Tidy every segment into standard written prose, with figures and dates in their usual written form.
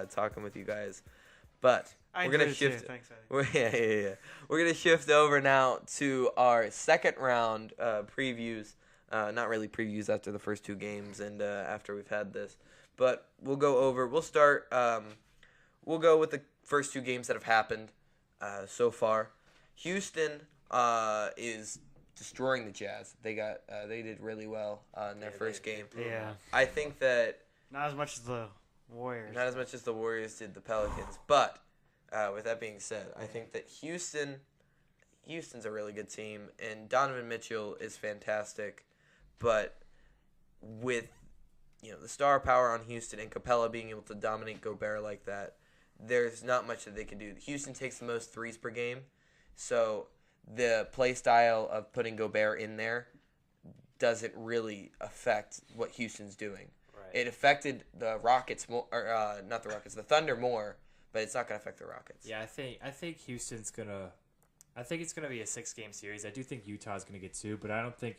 talking with you guys. But I we're gonna enjoyed it shift. too. Thanks, Eddie. Yeah. We're gonna shift over now to our second round previews. Not really previews after the first two games and after we've had this, but we'll go over. We'll start. We'll go with the first two games that have happened so far. Houston is destroying the Jazz. They did really well in their first game. Yeah. I think that Not as much as the Warriors. not as much as the Warriors did the Pelicans, but with that being said, I think that Houston's a really good team, and Donovan Mitchell is fantastic, but with the star power on Houston and Capella being able to dominate Gobert like that, there's not much that they can do. Houston takes the most threes per game, so the play style of putting Gobert in there doesn't really affect what Houston's doing. It affected the Rockets more, or not the Rockets, the Thunder more, but it's not going to affect the Rockets. Yeah, I think Houston's gonna. I think it's gonna be a 6-game series. I do think Utah's gonna get 2, but I don't think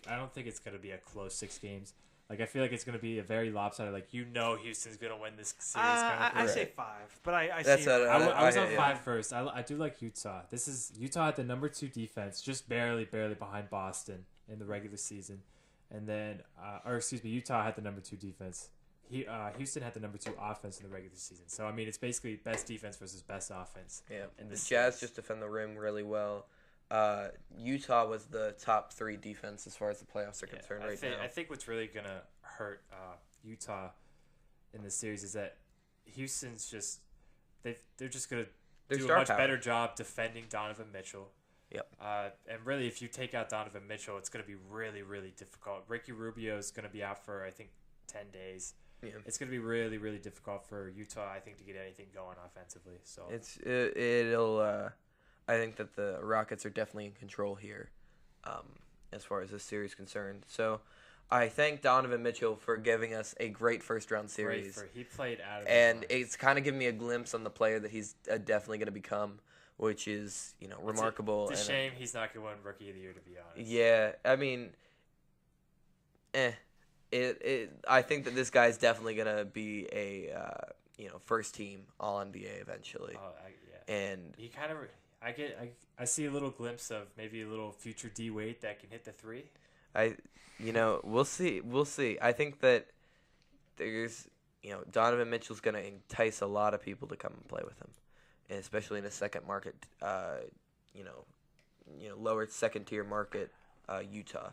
it's gonna be a close 6 games. Like I feel like it's gonna be a very lopsided. Like Houston's gonna win this series. I say 5, but I That's see. I was on yeah. 5 first. I do like Utah. This is Utah at the number 2 defense, just barely behind Boston in the regular season, and then Utah had the number 2 defense. Houston had the number 2 offense in the regular season. So, I mean, it's basically best defense versus best offense. Yeah, and the Jazz just defend the rim really well. Utah was the top 3 defense as far as the playoffs are concerned right now. I think what's really going to hurt Utah in this series is that Houston's just they're just going to do a much better job defending Donovan Mitchell. Yep. And really, if you take out Donovan Mitchell, it's going to be really, really difficult. Ricky Rubio is going to be out for, I think, 10 days. Yeah. It's going to be really, really difficult for Utah, I think, to get anything going offensively. So it'll. I think that the Rockets are definitely in control here, as far as this series is concerned. So, I thank Donovan Mitchell for giving us a great first round series. He played out of and it's kind of giving me a glimpse on the player that he's definitely going to become, which is remarkable. It's a shame he's not going to win Rookie of the Year, to be honest. Yeah, I mean, I think that this guy's definitely gonna be a first team All NBA eventually. Yeah. And he kind of I see a little glimpse of maybe a little future D Wade that can hit the 3. We'll see. I think that there's Donovan Mitchell's gonna entice a lot of people to come and play with him, and especially in a second market, lower second tier market, Utah.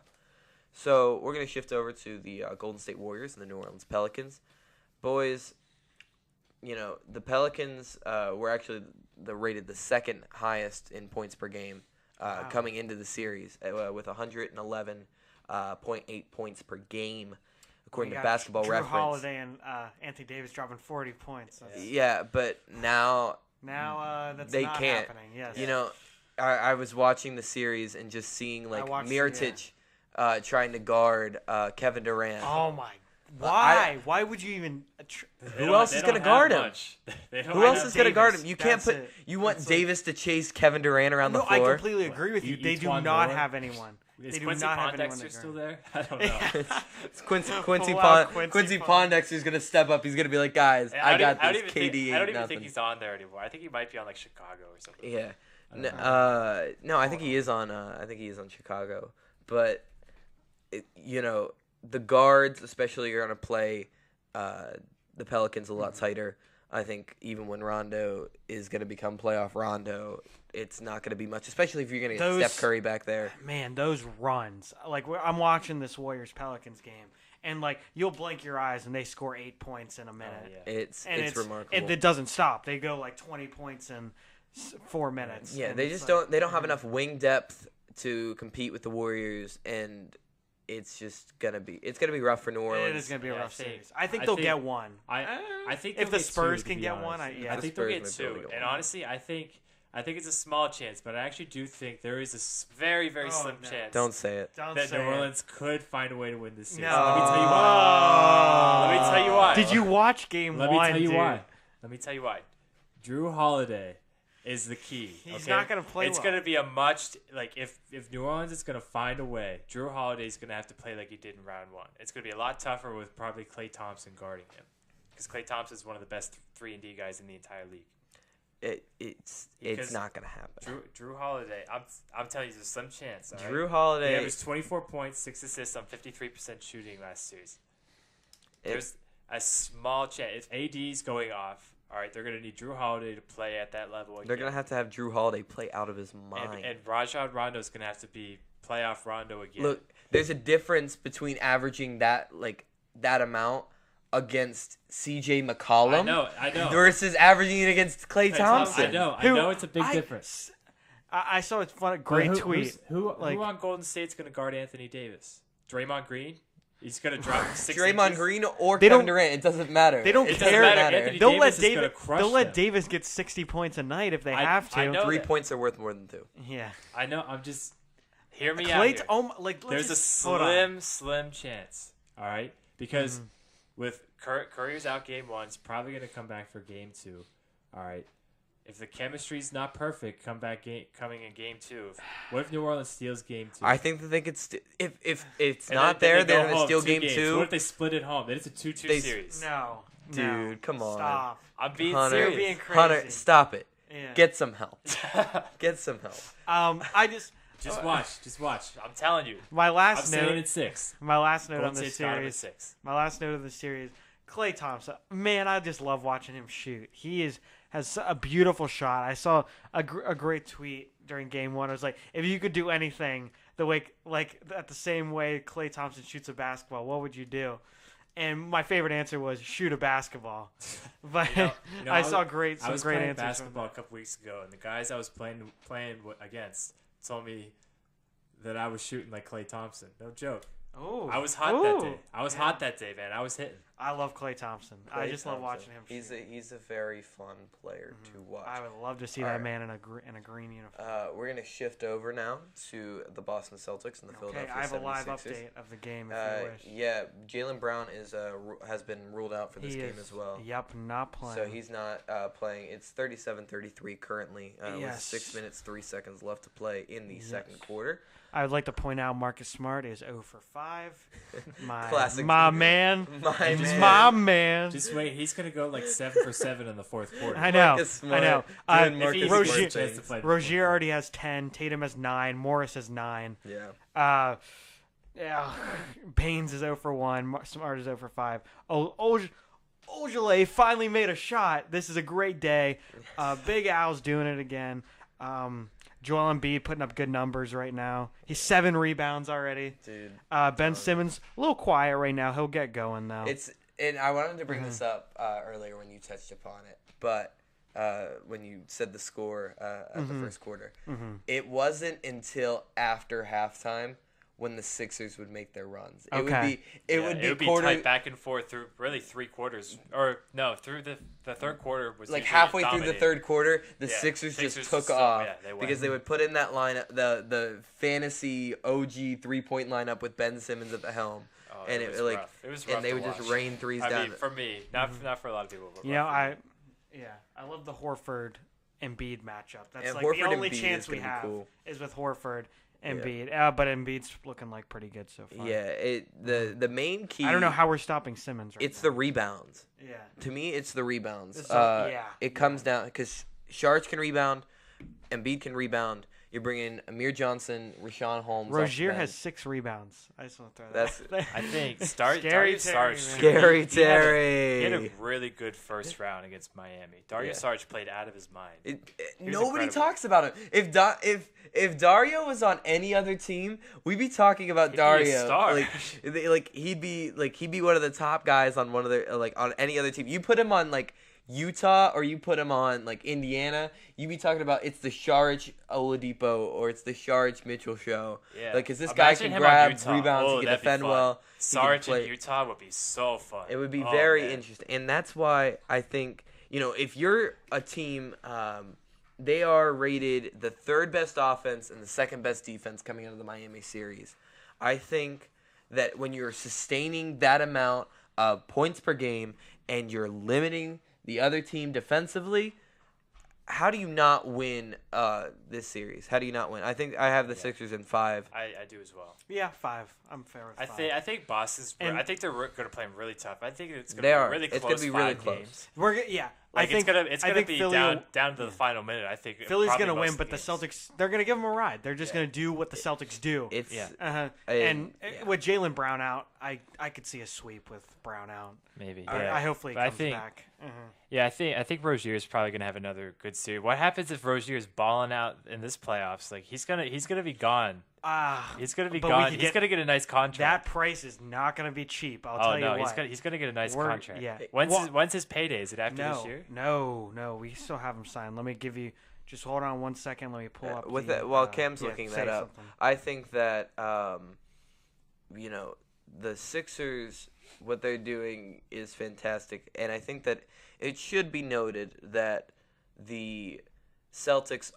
So we're going to shift over to the Golden State Warriors and the New Orleans Pelicans. Boys, the Pelicans were actually rated the second highest in points per game coming into the series with 111.8 points per game, according to Basketball Drew Reference. Holiday and Anthony Davis dropping 40 points. Yeah, but now that's they not can't. happening. Yes. I was watching the series and just seeing Mirotic trying to guard Kevin Durant. Oh my! Why? Why would you even? Who else is going to guard him? Who else is going to guard him? You can't put. You want Davis to chase Kevin Durant around the floor? I completely agree with you. They do not have anyone. Is Quincy Pondexter still there? I don't know. It's Quincy Pondexter's going to step up. He's going to be like, guys, I got this. KD. I don't even think he's on there anymore. I think he might be on Chicago or something. Yeah. No, I think he is on. I think he is on Chicago, but. The guards especially are going to play the Pelicans a lot tighter. I think even when Rondo is going to become playoff Rondo, it's not going to be much, especially if you're going to get Steph Curry back there. Man, those runs. I'm watching this Warriors-Pelicans game, and you'll blink your eyes and they score 8 points in a minute. Yeah. It's remarkable. And it doesn't stop. They go 20 points in 4 minutes. Yeah, they just don't have enough wing depth to compete with the Warriors, and it's gonna be rough for New Orleans. It is gonna be a rough series. I think they'll get one. I think if the Spurs can get one, I think they'll get 2. And honestly, I think it's a small chance, but I actually do think there is a very, very slim chance. Don't say it. That New Orleans could find a way to win this series. No. Let me tell you why. Did you watch Game 1? Let me tell you why. Drew Holiday is the key. He's not going to play It's going to be a if New Orleans is going to find a way, Drew Holiday is going to have to play like he did in round 1. It's going to be a lot tougher with probably Klay Thompson guarding him. because Klay Thompson is one of the best 3-and-D guys in the entire league. It's Because not gonna happen. Drew Holiday, I'm telling you, there's a slim chance. All right? Drew Holiday. He averaged 24 points, 6 assists on 53% shooting last series. There's a small chance. If AD's going off, all right, they're going to need Drew Holiday to play at that level again. They're gonna have to have Drew Holiday play out of his mind. And Rajon Rondo's going to have to be playoff Rondo again. Look, there's a difference between averaging that amount against C.J. McCollum. I know. Versus averaging it against Klay Thompson. I know it's a big difference. I saw a great tweet. Who on Golden State's going to guard Anthony Davis? Draymond Green? He's going to drop 6 Draymond inches? Green or They Kevin don't- Durant. It doesn't matter. They don't It care. doesn't matter. Anthony They'll Davis let is gonna crush They'll let them. Davis get 60 points a night if they I- have to. I know. 3 that. points are worth more than 2. Yeah. I know. I'm just... Hear me out here. There's a slim chance. All right? Because with Curry's out game 1, he's probably going to come back for game 2. All right? If the chemistry's not perfect, coming in game 2. What if New Orleans steals game 2? I think that they could. If it's And not then there, they they're go gonna home steal 2 game games. 2. What if they split it home? Then it's a 2-2 series. No. Dude, come on. Stop. I'm being Hunter, You're serious. being crazy. Hunter, stop it. Yeah. Get some help. Get some help. I just Just watch. I'm telling you. my I'm last saying note. it's 6. My last note Golden on this State's got him at series. 6. My last note of the series. Klay Thompson, man, I just love watching him shoot. He has a beautiful shot. I saw a great tweet during game 1. It was like, if you could do anything the way, at the same way Klay Thompson shoots a basketball, what would you do? And my favorite answer was shoot a basketball. But I saw some great I was playing answers. basketball a couple weeks ago, and the guys I was playing against told me that I was shooting like Klay Thompson. No joke. Oh, I was hot that day. I was hot that day, man. I was hitting. I love Klay Thompson. I just love watching him. He's a very fun player to watch. I would love to see that man in a green uniform. We're gonna shift over now to the Boston Celtics and the Okay, Philadelphia I have a live 76ers. update of the game if you wish. Yeah, Jaylen Brown has been ruled out for this game as well. Yep, not playing. So he's not playing. It's 37-33 currently with 6 minutes 3 seconds left to play in the second quarter. I would like to point out Marcus Smart is 0 for 5. Classic. My man. My man. Just wait. He's gonna go like 7 for 7 in the fourth quarter. I know. Marcus Smart I know. doing Marcus Smart things. Rozier already has 10. Tatum has 9. Morris has 9. Yeah. Yeah. Baines is 0 for 1. Smart is 0 for 5. Ojale finally made a shot. This is a great day. Big Al's doing it again. Joel Embiid putting up good numbers right now. He's 7 rebounds already. Dude. Ben Simmons, a little quiet right now. He'll get going, though. And I wanted to bring this up earlier when you touched upon it, but when you said the score at the first quarter, it wasn't until after halftime when the Sixers would make their runs. It would be tight back and forth through really 3 quarters, or no, through the third quarter was like usually halfway dominated. through the third quarter. The Sixers just took off because they would put in that lineup, the fantasy OG 3-point lineup with Ben Simmons at the helm, and it was rough and they would just rain threes down. I mean, for me, not for a lot of people. But I love the Horford Embiid matchup. That's like Horford the only Embiid chance is we gonna be have cool. is with Horford. Embiid, but Embiid's looking like pretty good so far. Yeah, the main key. I don't know how we're stopping Simmons. It's the rebounds. Yeah. To me, it's the rebounds. Yeah. It comes down because Sharge can rebound, Embiid can rebound. You're bringing Amir Johnson, Rashawn Holmes. Rozier has 6 rebounds. I just want to throw that. I think Scary Darius Terry, Saric. man. Scary Terry. He had a really good first round against Miami. Darius Saric played out of his mind. Nobody incredible. talks about him. If Dario was on any other team, we'd be talking about He'd be Dario. a star. He'd be one of the top guys on one of the on any other team. You put him on Utah or you put him on Indiana, you'd be talking about it's the Saric Oladipo or it's the Saric Mitchell show. Yeah. Because this guy can grab rebounds, he can defend well. Saric in Utah would be so fun. It would be very interesting. And that's why I think, if you're a team, they are rated the 3rd best offense and the 2nd best defense coming out of the Miami series. I think that when you're sustaining that amount of points per game and you're limiting the other team defensively, how do you not win this series? How do you not win? I think I have the Sixers in 5. I do as well. Yeah, 5. I'm fair with 5. I think Boston's. And- I think they're going to play them really tough. I think it's going They to are. be really It's close. gonna be really 5 close. games. I think it's gonna be Philly down to the final minute. I think Philly's probably gonna most win, of but the games. Celtics, they're gonna give them a ride. They're just gonna do what the Celtics do. It's And with Jaylen Brown out, I could see a sweep with Brown out. maybe. I hopefully he But I comes think- back. Yeah, I think Rozier is probably gonna have another good series. What happens if Rozier is balling out in this playoffs? Like he's gonna be gone. He's gonna be but we gone. could He's gonna get a nice That contract. price is not gonna be cheap. I'll Oh tell you no, what. he's gonna get a nice We're- contract. yeah. When's his payday? Is it after this year? No. We still have him signed. Let me give you. Just hold on 1 second. Let me pull up. with the, that, while Cam's looking say that up, something. I think that the Sixers, what they're doing is fantastic, and I think that it should be noted that the Celtics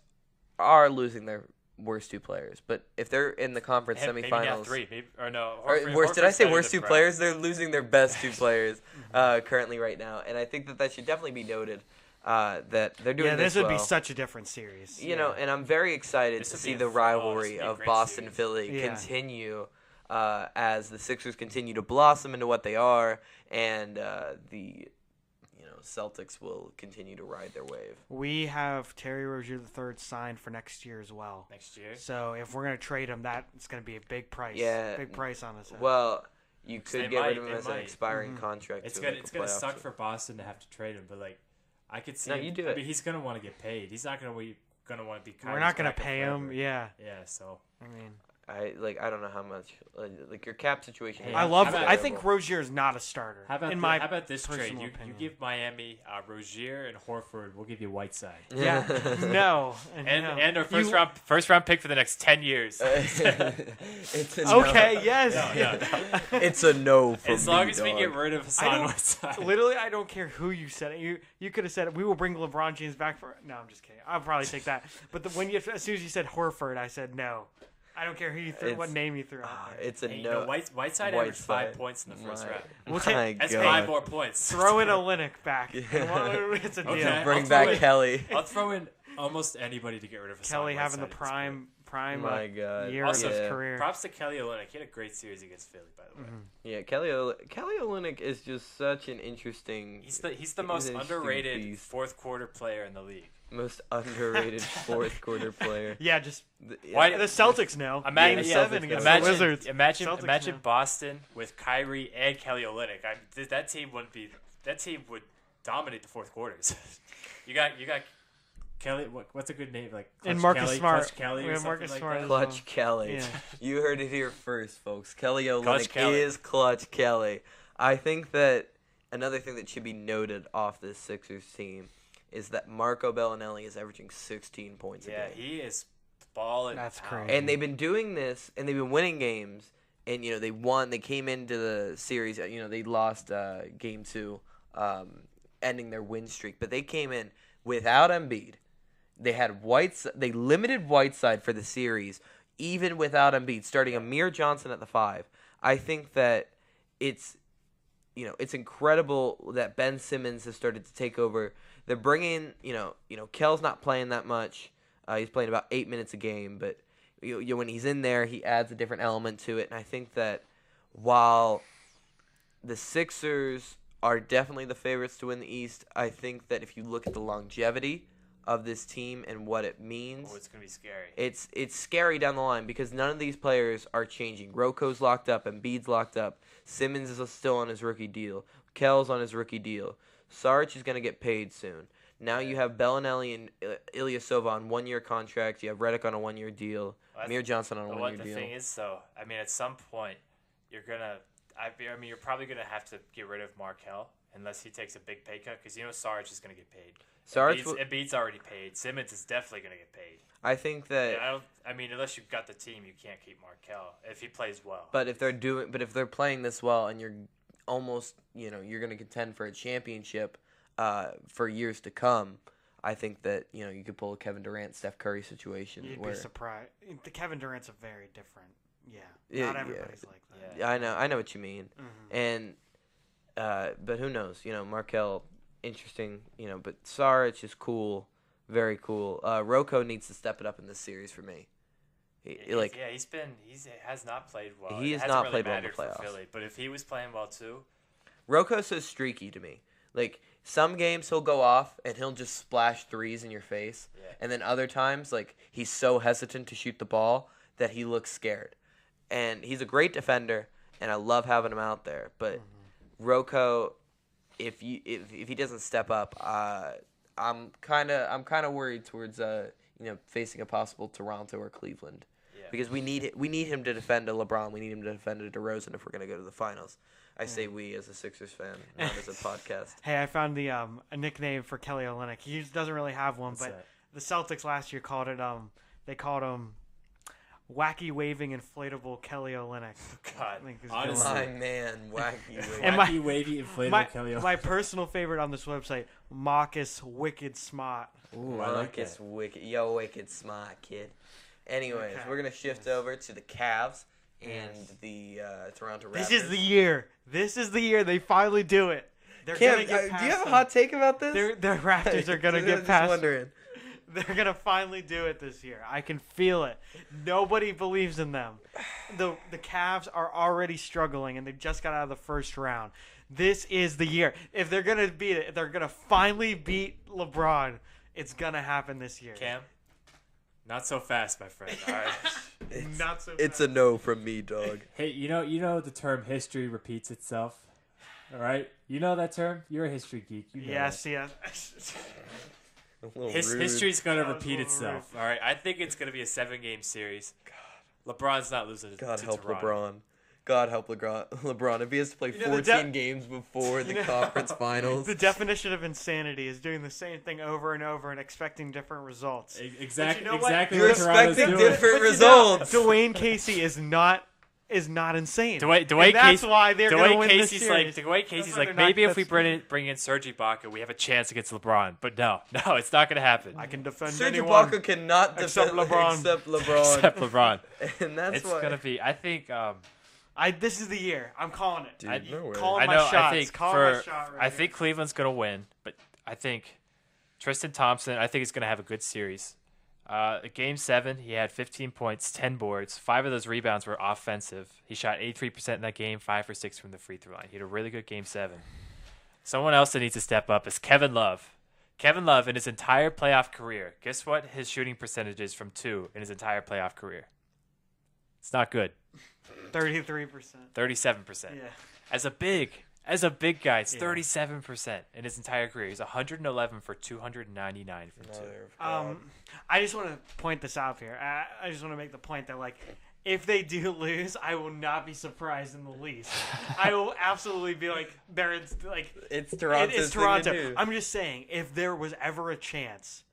are losing their worst 2 players, but if they're in the conference Maybe now semifinals, 3, maybe, or no. or Horford- worst, did I Horford's say better worst than 2 Brown. players? They're losing their best 2 players currently right now, and I think that should definitely be noted. That they're doing this would be well. such a different series. You know, and I'm very excited This to would see be the a- rivalry this would be a of great Boston series. Philly Yeah. continue as the Sixers continue to blossom into what they are, and the Celtics will continue to ride their wave. We have Terry Rozier III signed for next year as well. Next year. So if we're gonna trade him, that's gonna be a big price. Yeah. Big price on us. Well, you They could get rid of might, him they as an might. expiring contract. It's to gonna make a gonna playoff suck trip. for Boston to have to trade him, but like I could see. No, him, you do I it. mean, he's gonna want to get paid. He's not gonna want to be. We're not gonna Kyrie's backup pay him. forever. Yeah. Yeah. So I mean, I don't know how much like your cap situation. Hey, I is love. how about- I think Rozier is not a starter. how about in thi- my how about this trade? personal You opinion. give Miami Rozier and Horford. We'll give you Whiteside. Yeah. No. And our You- first round pick for the next 10 years. It's a Okay. no. Yes. No. It's a no for As me, long as we dog. get rid of I Hassan don't- Whiteside. Literally, I don't care who you said it. You could have said it. We will bring LeBron James back for. No, I'm just kidding. I'll probably take that. But as soon as you said Horford, I said no. I don't care who you threw, what name you threw out there. It's a Hey, no. Whiteside averaged 5 Whiteside. points in the first round. We'll take- My That's God. 5 more points. Throw in a Linux back. Yeah. It's a deal. Okay. Bring I'll back throw it. Kelly. I'll throw in almost anybody to get rid of Hassan Kelly having the Whiteside at this point. prime My God. year Also, of his yeah. career. Props to Kelly Olynyk. He had a great series against Philly, by the way. Yeah, Kelly Olynyk is just such an interesting, He's the He's most an interesting underrated beast. fourth quarter player in the league. most underrated fourth quarter player. Yeah, just Yeah. Why- the Celtics know. Imagine, Game yeah, 7 Celtics against know. the Imagine, Wizards. imagine, Celtics imagine know. Boston with Kyrie and Kelly Olynyk. That team wouldn't be. That team would dominate the fourth quarters. you got Kelly, what's a good name? Like Clutch And Marcus Kelly, Smart. Clutch Kelly, We or have something Marcus like Smart that? as Clutch Kelly. Yeah. You heard it here first, folks. Kelly Olynyk Clutch Kelly. is Clutch Kelly. I think that another thing that should be noted off this Sixers team is that Marco Bellinelli is averaging 16 points Yeah, a game. he is balling. That's out. crazy. And they've been doing this, and they've been winning games. And, they won. They came into the series. They lost game 2, ending their win streak. But they came in without Embiid. They limited Whiteside for the series, even without Embiid, starting Amir Johnson at the 5. I think that it's incredible that Ben Simmons has started to take over. They're bringing, Kel's not playing that much. He's playing about 8 minutes a game, but when he's in there, he adds a different element to it. And I think that while the Sixers are definitely the favorites to win the East, I think that if you look at the longevity of this team and what it means, Oh, it's gonna be scary. it's scary down the line because none of these players are changing. Rocco's locked up, Embiid's locked up, Simmons is still on his rookie deal, Kel's on his rookie deal, Saric is going to get paid soon. Now you have Bellinelli and Ilyasova on 1-year contracts. You have Redick on a 1-year deal. Well, Amir Johnson on a But 1-year what the deal. thing is, though, I mean, at some point, you're gonna. I mean, you're probably gonna have to get rid of Markel unless he takes a big pay cut because Saric is gonna get paid. Saric, Embiid's already paid. Simmons is definitely gonna get paid. I think that. Yeah, I mean, unless you've got the team, you can't keep Markel if he plays well. But if they're playing this well, and you're almost, you're going to contend for a championship for years to come, I think that you could pull a Kevin Durant, Steph Curry situation. You'd where, be surprised. The Kevin Durant's a very different. Yeah. Yeah, Not yeah. everybody's like that. Yeah. I know what you mean, and but who knows? Markel, interesting. But Saric is cool. very cool. Rocco needs to step it up in this series for me. He has not played well. He It has hasn't not really played well in the mattered for playoffs. Philly, but if he was playing well too, Rocco's so streaky to me. Like, some games he'll go off and he'll just splash threes in your face. Yeah. And then other times, like, he's so hesitant to shoot the ball that he looks scared. And he's a great defender, and I love having him out there. But Rocco, if he doesn't step up, I'm kind of worried towards facing a possible Toronto or Cleveland. yeah. Because we need him to defend a LeBron. We need him to defend a DeRozan if we're going to go to the finals. I say we as a Sixers fan, not as a podcast. Hey, I found a nickname for Kelly Olynyk. He doesn't really have one, What's but that? the Celtics last year called it they called him wacky waving inflatable Kelly Olynyk. God. I think is Honestly. My man, wacky. And my- Wacky, wavy, inflatable my, Kelly. my personal favorite on this website, Marcus Wicked Smart. Ooh, I like Marcus that. Wicked. Yo, wicked smart, kid. Anyways, Okay. we're going to shift over to the Cavs and the Toronto Raptors. This is the year. This is the year they finally do it. They're Cam, gonna get past do you have a them. hot take about this? Their Raptors are gonna I'm get just past. wondering. They're gonna finally do it this year. I can feel it. Nobody believes in them. The Cavs are already struggling, and they just got out of the first round. This is the year. If they're gonna beat it, if they're gonna finally beat LeBron, it's gonna happen this year. Cam, Not so fast, my friend. All right. Not so. It's fast. a no from me, dog. Hey, you know the term history repeats itself. All right, you know that term. You're a history geek. You know Yes, that. yes. A little rude. History's gonna That was repeat a little itself. all right. I think it's gonna be a 7-game series. LeBron's not losing to God help Toronto. LeBron. God help LeBron. If he has to play You know, the 14 games before the conference finals. The definition of insanity is doing the same thing over and over and expecting different results. Exactly. But you know what? Exactly. You're what Toronto's expecting doing. different But you results. know, Dwayne Casey is not insane. Dwayne And that's Casey- why they're going to win this Casey's series. Dwayne Casey's That's why like, they're not- maybe if we that's- bring in Serge Ibaka, we have a chance against LeBron. But no, it's not gonna happen. I can defend Serge anyone. Ibaka cannot except defend LeBron. Except LeBron. Except LeBron. And that's It's why. gonna be. I think. This is the year. I'm calling it. Dude, I- no way. Calling I my know. shots. I think Calling my shot right I here. think Cleveland's gonna win, but I think Tristan Thompson. I think is gonna have a good series. Game 7, he had 15 points, 10 boards. 5 of those rebounds were offensive. He shot 83% in that game, 5 for 6 from the free throw line. He had a really good Game 7. Someone else that needs to step up is Kevin Love. Kevin Love, in his entire playoff career, guess what his shooting percentage is from 2 in his entire playoff career? It's not good. 33%. 37%. Yeah. As a big guy, it's Yeah. 37% in his entire career. He's 111 for 299 from 2. I just want to point this out here. I just want to make the point that, like, if they do lose, I will not be surprised in the least. I will absolutely be like, It's Toronto's it's thing Toronto. to do. I'm just saying, if there was ever a chance,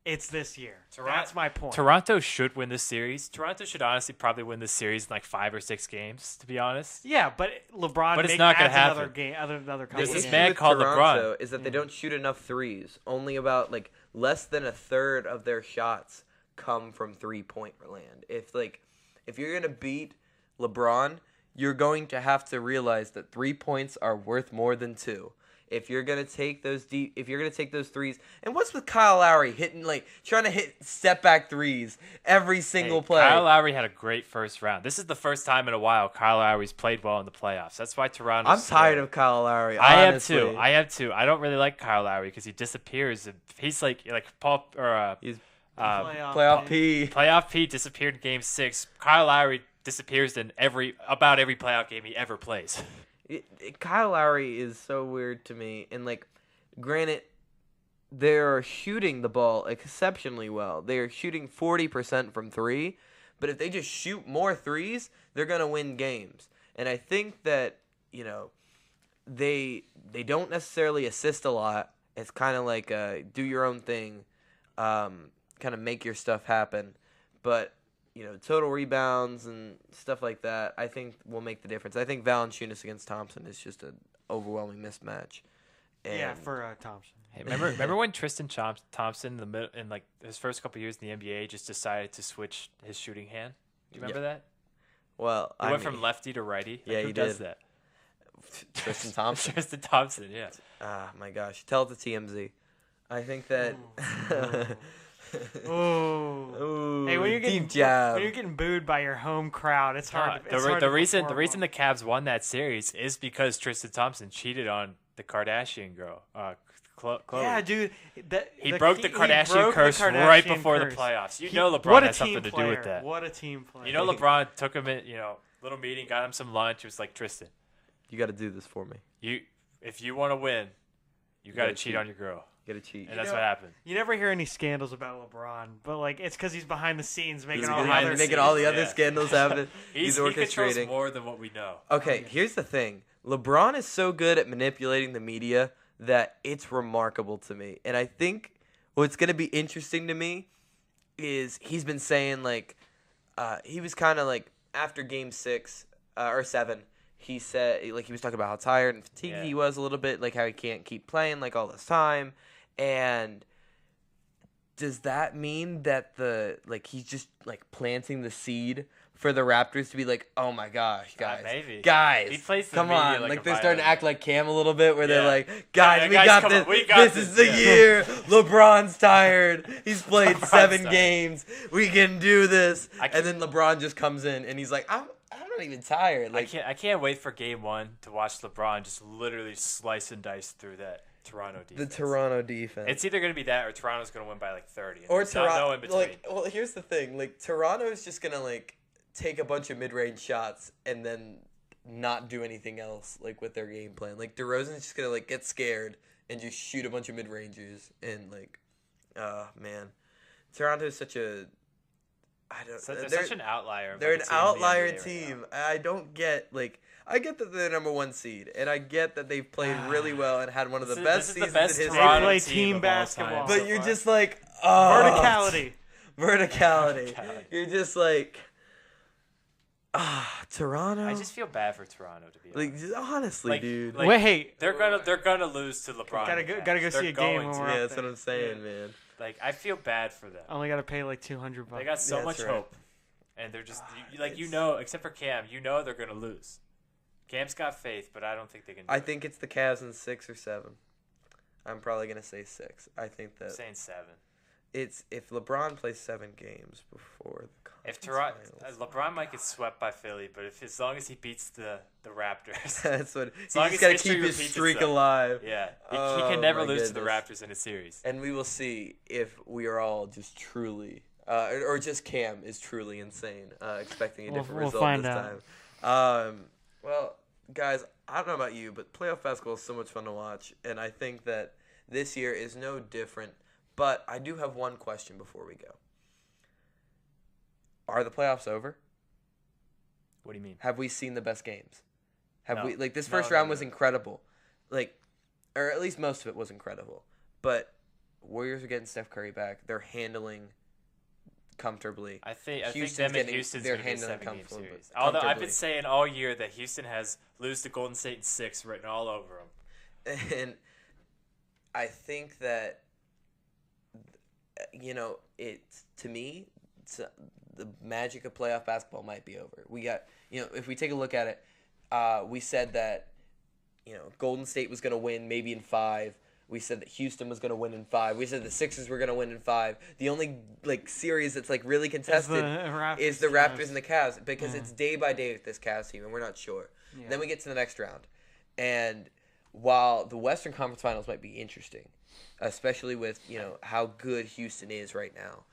it's this year. Toronto- That's my point. Toronto should win this series. Toronto should honestly probably win this series in like 5 or 6 games, to be honest. Yeah, but LeBron But it's not gonna adds another happen. game, another couple There's The this games. issue man with called Toronto LeBron. is that they don't shoot enough threes. Only about less than a third of their shots come from 3-point land. If you're gonna beat LeBron, you're going to have to realize that 3 points are worth more than 2. If you're gonna take those threes, and what's with Kyle Lowry trying to hit step back threes every single Hey, play? Kyle Lowry had a great first round. This is the first time in a while Kyle Lowry's played well in the playoffs. That's why Toronto. I'm tired of Kyle Lowry. I honestly. am too. I don't really like Kyle Lowry because he disappears. He's like Paul or He's Playoff playoff P. playoff Pete disappeared in Game 6. Kyle Lowry disappears in about every playoff game he ever plays. Kyle Lowry is so weird to me, and granted, they're shooting the ball exceptionally well. They are shooting 40% from 3, but if they just shoot more threes, they're gonna win games. And I think that they don't necessarily assist a lot. It's kind of like do your own thing, kind of make your stuff happen, but. Total rebounds and stuff like that, I think will make the difference. I think Valanciunas against Thompson is just an overwhelming mismatch. And Yeah, for Thompson. Hey, remember when Tristan Thompson in his first couple years in the NBA just decided to switch his shooting hand? Do you remember that? Well, He went from lefty to righty. Yeah, who he does did. that? Tristan Thompson. Tristan Thompson, yeah. Ah, my gosh. Tell it to TMZ. I think that. Ooh. Hey, when you're getting deep jab. when you're getting booed by your home crowd, it's hard. The reason the Cavs won that series is because Tristan Thompson cheated on the Kardashian girl, Chloe. Yeah, dude. He broke the Kardashian curse right before the playoffs. LeBron has something to do with that. What a team player. LeBron took him in, little meeting, got him some lunch. It was like, Tristan, you got to do this for me. If you want to win, you got to cheat on your girl. You got to cheat. And that's what happened. You never hear any scandals about LeBron, but it's because he's behind the scenes making all the other scandals happen. He's orchestrating. He controls more than what we know. Okay, here's the thing. LeBron is so good at manipulating the media that it's remarkable to me. And I think what's going to be interesting to me is he's been saying, he was kind of after game 6 or 7, he said, he was talking about how tired and fatigued he was a little bit, how he can't keep playing all this time. And does that mean that he's just planting the seed for the Raptors to be oh my gosh, guys, maybe. Guys, he plays the come media on, like a they're starting to act like Cam a little bit, where they're guys, we got this. This is the year. LeBron's tired. He's played 7 games. We can do this. And then LeBron just comes in and he's I'm not even tired. I can't wait for game 1 to watch LeBron just literally slice and dice through that Toronto defense. The Toronto defense. It's either going to be that or Toronto's going to win by 30. Or Toronto. No in between. Well, here's the thing. Toronto is just going to take a bunch of mid-range shots and then not do anything else with their game plan. DeRozan's just going to get scared and just shoot a bunch of mid-rangers and man. Toronto is such a they're such an outlier. They're an outlier team. I don't get I get that they're the number 1 seed, and I get that they've played really well and had one of the best seasons in history. They play team basketball. But you're just verticality. You're just Toronto. I just feel bad for Toronto, to be honest. Honestly, dude. Wait, they're gonna lose to LeBron. Gotta go see a game. Yeah, that's what I'm saying, man. I feel bad for them. Only gotta pay $200. They got so much hope, and they're just except for Cam, they're gonna lose. Cam's got faith, but I don't think they can. I think it's the Cavs in 6 or 7. I'm probably gonna say 6. I think that I'm saying 7. It's if LeBron plays 7 games before the LeBron might get swept by Philly, but as long as he beats the Raptors, that's what he's got to keep his streak alive. Yeah, he can never lose to the Raptors in a series. And we will see if we are all just truly, or just Cam is truly insane, expecting a different result this time. Well, guys, I don't know about you, but playoff basketball is so much fun to watch, and I think that this year is no different. But I do have one question before we go. Are the playoffs over? What do you mean? Have we seen the best games? Have we this No, first round was incredible. Or at least most of it was incredible. But Warriors are getting Steph Curry back. They're handling comfortably. I think them and Houston's going to be a 7-game series. Although I've been saying all year that Houston has lose to Golden State in 6 written all over them. And I think that to me, the magic of playoff basketball might be over. We got, if we take a look at it, we said that, Golden State was going to win maybe in 5. We said that Houston was going to win in 5. We said the Sixers were going to win in 5. The only series that's really contested is the Raptors and the Cavs, because it's day by day with this Cavs team, and we're not sure. Yeah. Then we get to the next round, and while the Western Conference Finals might be interesting, especially with how good Houston is right now,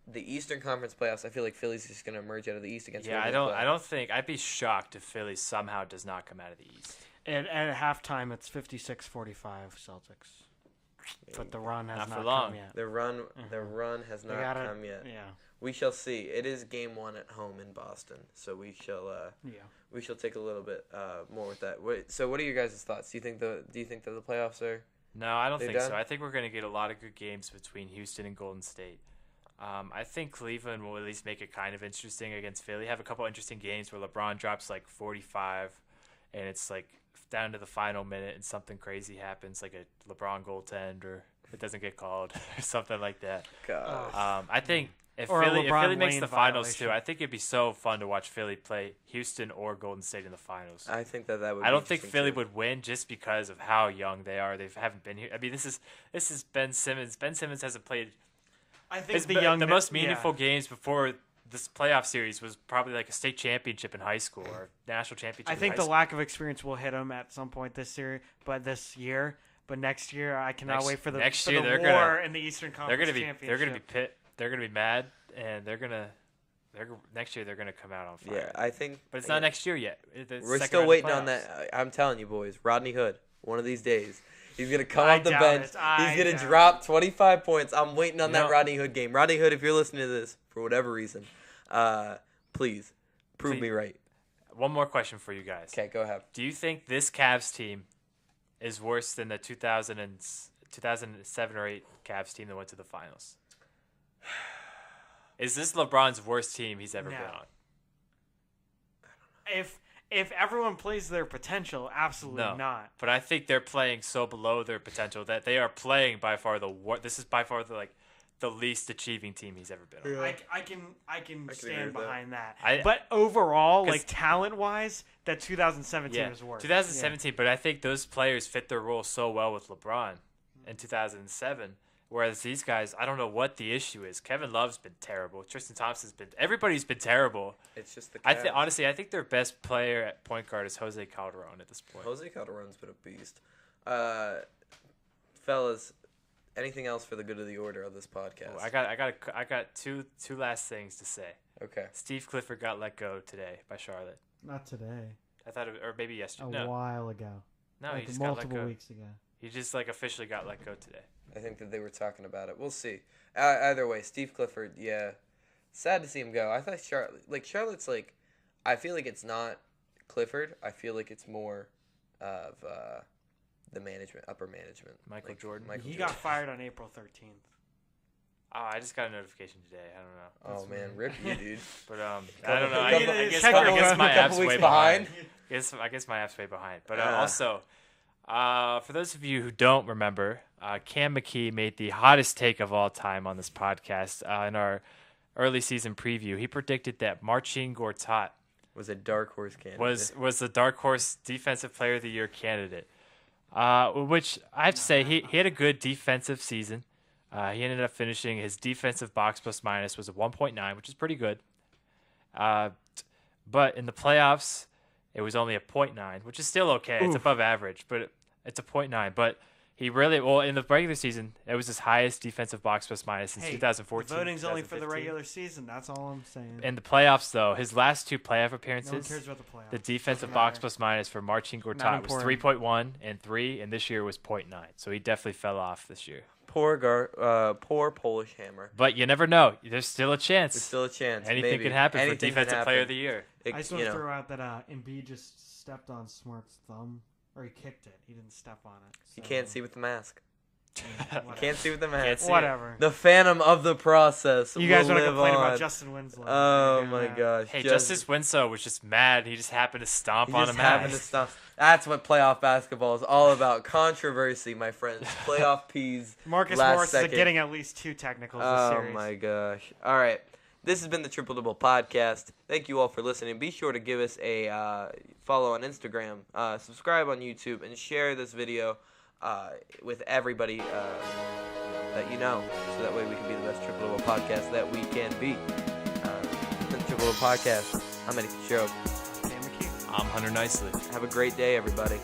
the Eastern Conference playoffs, I feel like Philly's just going to emerge out of the East against. Yeah, I don't think I'd be shocked if Philly somehow does not come out of the East. And at halftime, it's 56-45 Celtics. But the run has not come yet. The run has not come yet. Yeah. We shall see. It is game 1 at home in Boston, so we shall. We shall take a little bit more with that. So, what are your guys' thoughts? Do you think that the playoffs are? No, I don't think so. I think we're going to get a lot of good games between Houston and Golden State. I think Cleveland will at least make it kind of interesting against Philly. Have a couple interesting games where LeBron drops 45, and it's down to the final minute and something crazy happens, like a LeBron goaltend, or it doesn't get called or something like that. Gosh. I think If Or a Philly LeBron makes Wayne the finals violation. too, I think it'd be so fun to watch Philly play Houston or Golden State in the finals. I think that would. I don't think interesting Philly too. would win just because of how young they are. They haven't been here. I mean, this is Ben Simmons. Ben Simmons hasn't played. I think The most meaningful games before this playoff series was probably like a state championship in high school or national championship. I think in the high lack of experience will hit him at some point this year, this year. But next year, I cannot wait for the next for year the they're war gonna- in the Eastern They're Conference gonna be Championship. they're gonna be mad, and next year they're gonna come out on fire. Yeah, I think. But it's not next year yet. It's the We're second still round of waiting on playoffs. that. I'm telling you, boys. Rodney Hood. One of these days, he's gonna come I off the doubt bench. it. I He's gonna doubt drop 25 points. I'm waiting on You that know- Rodney Hood game. Rodney Hood, if you're listening to this for whatever reason, please prove me right. One more question for you guys. Okay, go ahead. Do you think this Cavs team is worse than the 2007 or 8 Cavs team that went to the finals? Is this LeBron's worst team he's ever No. been on? If everyone plays their potential, absolutely No. not. But I think they're playing so below their potential that they are playing by far this is by far the least achieving team he's ever been on. Yeah. I can agree stand with that. behind that. I- But overall, 'Cause- like talent wise, that 2017 Yeah, was worse. 2017, but I think those players fit their role so well with LeBron in 2007. Whereas these guys, I don't know what the issue is. Kevin Love's been terrible. Tristan Thompson's everybody's been terrible. It's just the. Honestly, I think their best player at point guard is Jose Calderon at this point. Jose Calderon's been a beast. Fellas, anything else for the good of the order of this podcast? I got two last things to say. Okay. Steve Clifford got let go today by Charlotte. Not today. I thought or maybe yesterday. A No, while ago. no, he just got let go. weeks ago. He just officially got let go today. I think that they were talking about it. We'll see. Either way, Steve Clifford, yeah. Sad to see him go. I thought Charlotte's like, I feel like it's not Clifford. I feel like it's more of the management, upper management. Michael Jordan. He got fired on April 13th. Oh, I just got a notification today. I don't know. Oh man, rip you, dude. But I don't know. I guess couple my couple app's weeks way behind. behind. I guess my app's way behind. But also, for those of you who don't remember, Cam McKee made the hottest take of all time on this podcast in our early season preview. He predicted that Marcin Gortat Was a dark horse candidate. was the dark horse defensive player of the year candidate. Which I have to say he had a good defensive season. He ended up finishing his defensive box plus minus was a 1.9, which is pretty good. But in the playoffs, it was only a 0.9, which is still okay. It's above average, but it's a 0.9. But he really in the regular season, it was his highest defensive box plus minus since 2014. The voting's only for the 2015. regular season. That's all I'm saying. In the playoffs, though, his last two playoff No one appearances, cares about the playoffs. the defensive Doesn't box matter. plus minus for Marcin Not Gortat was important. 3.1 and 3, and this year was 0.9. So he definitely fell off this year. Poor Polish hammer. But you never know. There's still a chance. There's still a chance. Anything maybe. can happen for Anything can defensive player of the year. It- I just you want to know, throw out that Embiid just stepped on Smart's thumb, or he kicked it. He didn't step on it. you So, can't see with the mask. whatever. Can't see with the mask. Can't see. Whatever. The phantom of the process. You guys will want to live complain on. about Justin Winslow? Oh Yeah. my gosh. Hey, Just- Justice Winslow was just mad. He just happened to stomp He on just a happened to mask. stop. That's what playoff basketball is all about. Controversy, my friends. Playoff peas. Marcus last Morris second. is getting at least 2 technicals this Oh series. my gosh. All right. This has been the Triple Double Podcast. Thank you all for listening. Be sure to give us a follow on Instagram, subscribe on YouTube, and share this video with everybody that you know, so that way we can be the best Triple Double Podcast that we can be. The Triple Double Podcast. I'm Eddie Fitzgerald. Dan McKee. I'm Hunter Nicely. Have a great day, everybody.